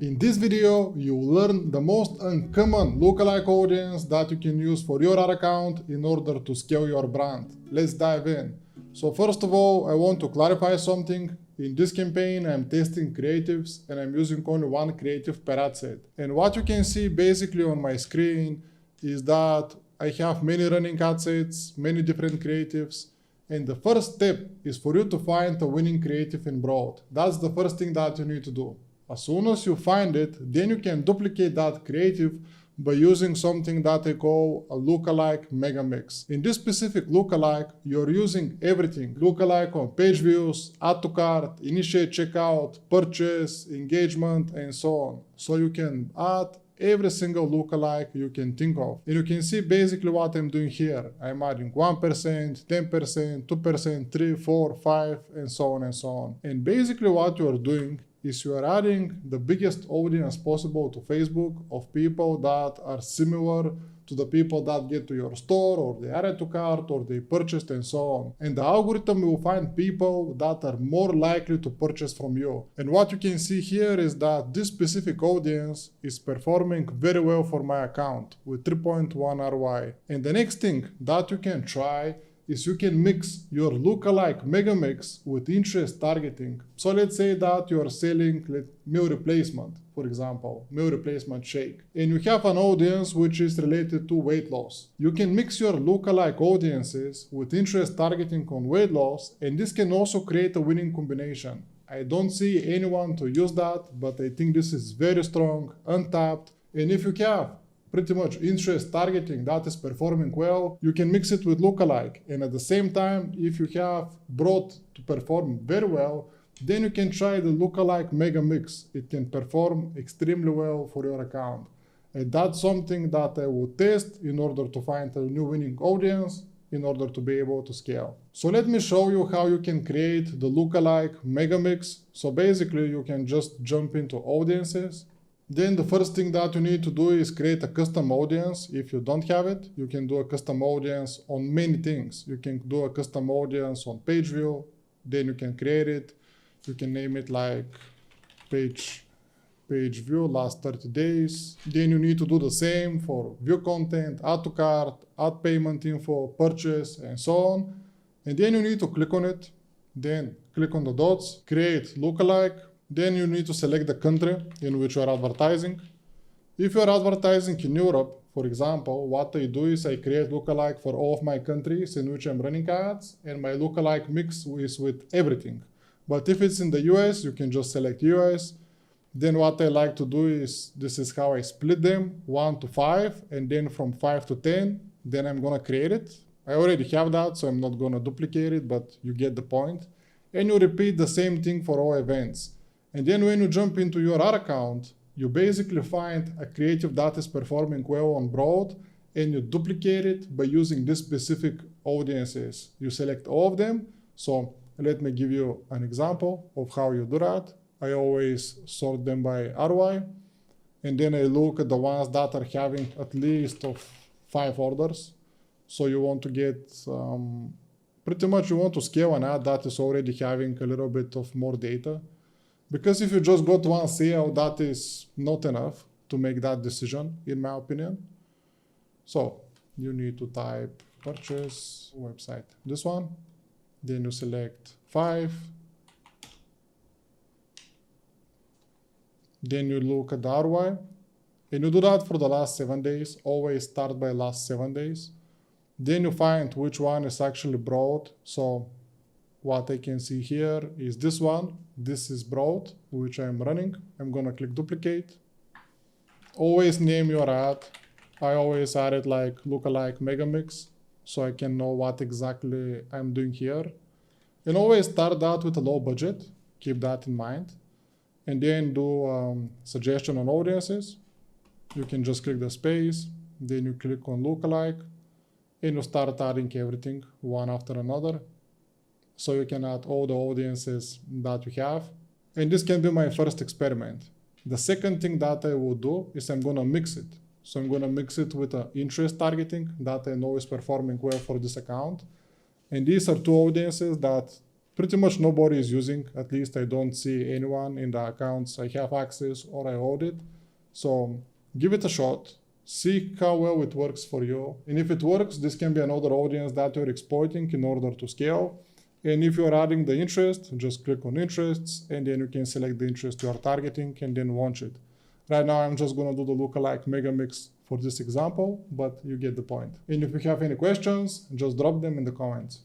In this video, you will learn the most uncommon lookalike audience that you can use for your ad account in order to scale your brand. Let's dive in. So first of all, I want to clarify something. In this campaign, I'm testing creatives and I'm using only one creative per ad set. And what you can see basically on my screen is that I have many running ad sets, many different creatives. And the first step is for you to find a winning creative in broad. That's the first thing that you need to do. As soon as you find it, then you can duplicate that creative by using something that I call a lookalike mega mix. In this specific lookalike, you're using everything. Lookalike on page views, add to cart, initiate checkout, purchase, engagement, and so on. So you can add every single lookalike you can think of. And you can see basically what I'm doing here. I'm adding 1%, 10%, 2%, 3, 4, 5, and so on and so on. And basically what you are doing is you are adding the biggest audience possible to Facebook of people that are similar to the people that get to your store, or they added to cart, or they purchased, and so on. And the algorithm will find people that are more likely to purchase from you. And what you can see here is that this specific audience is performing very well for my account with 3.1 ROI. And the next thing that you can try is you can mix your lookalike mega mix with interest targeting. So let's say that you are selling meal replacement, for example, meal replacement shake, and you have an audience which is related to weight loss. You can mix your lookalike audiences with interest targeting on weight loss, and this can also create a winning combination. I don't see anyone to use that, but I think this is very strong, untapped, and if you have pretty much interest targeting that is performing well, you can mix it with lookalike. And at the same time, if you have broad to perform very well, then you can try the lookalike mega mix. It can perform extremely well for your account. And that's something that I will test in order to find a new winning audience in order to be able to scale. So let me show you how you can create the lookalike mega mix. So basically you can just jump into audiences. Then the first thing that you need to do is create a custom audience. If you don't have it, you can do a custom audience on many things. You can do a custom audience on page view, then you can create it. You can name it like page view last 30 days. Then you need to do the same for view content, add to cart, add payment info, purchase, and so on. And then you need to click on it, then click on the dots, create lookalike. Then you need to select the country in which you are advertising. If you are advertising in Europe, for example, what I do is I create lookalike for all of my countries in which I'm running ads, and my lookalike mix is with everything. But if it's in the US, you can just select US. Then what I like to do is, this is how I split them, 1 to 5, and then from 5 to 10, then I'm gonna create it. I already have that, so I'm not gonna duplicate it, but you get the point. And you repeat the same thing for all events. And then when you jump into your ad account, you basically find a creative that is performing well on broad, and you duplicate it by using this specific audiences. You select all of them. So let me give you an example of how you do that. I always sort them by ROI, and then I look at the ones that are having at least of 5 orders. So you want to get, pretty much you want to scale an ad that is already having a little bit of more data. Because if you just got one sale, that is not enough to make that decision, in my opinion. So you need to type purchase website, this one. Then you select 5. Then you look at the ROI. And you do that for the last 7 days. Always start by last 7 days. Then you find which one is actually broad. So what I can see here is this one. This is broad, which I'm running. I'm gonna click duplicate. Always name your ad. I always add it like lookalike mega mix, so I can know what exactly I'm doing here. And always start out with a low budget. Keep that in mind. And then do suggestion on audiences. You can just click the space. Then you click on lookalike, and you start adding everything one after another. So you can add all the audiences that you have. And this can be my first experiment. The second thing that I will do is I'm gonna mix it. So I'm gonna mix it with interest targeting that I know is performing well for this account. And these are 2 audiences that pretty much nobody is using. At least I don't see anyone in the accounts I have access or I audit. So give it a shot. See how well it works for you. And if it works, this can be another audience that you're exploiting in order to scale. And if you're adding the interest, just click on interests, and then you can select the interest you are targeting and then launch it. Right now, I'm just going to do the lookalike mega mix for this example, but you get the point. And if you have any questions, just drop them in the comments.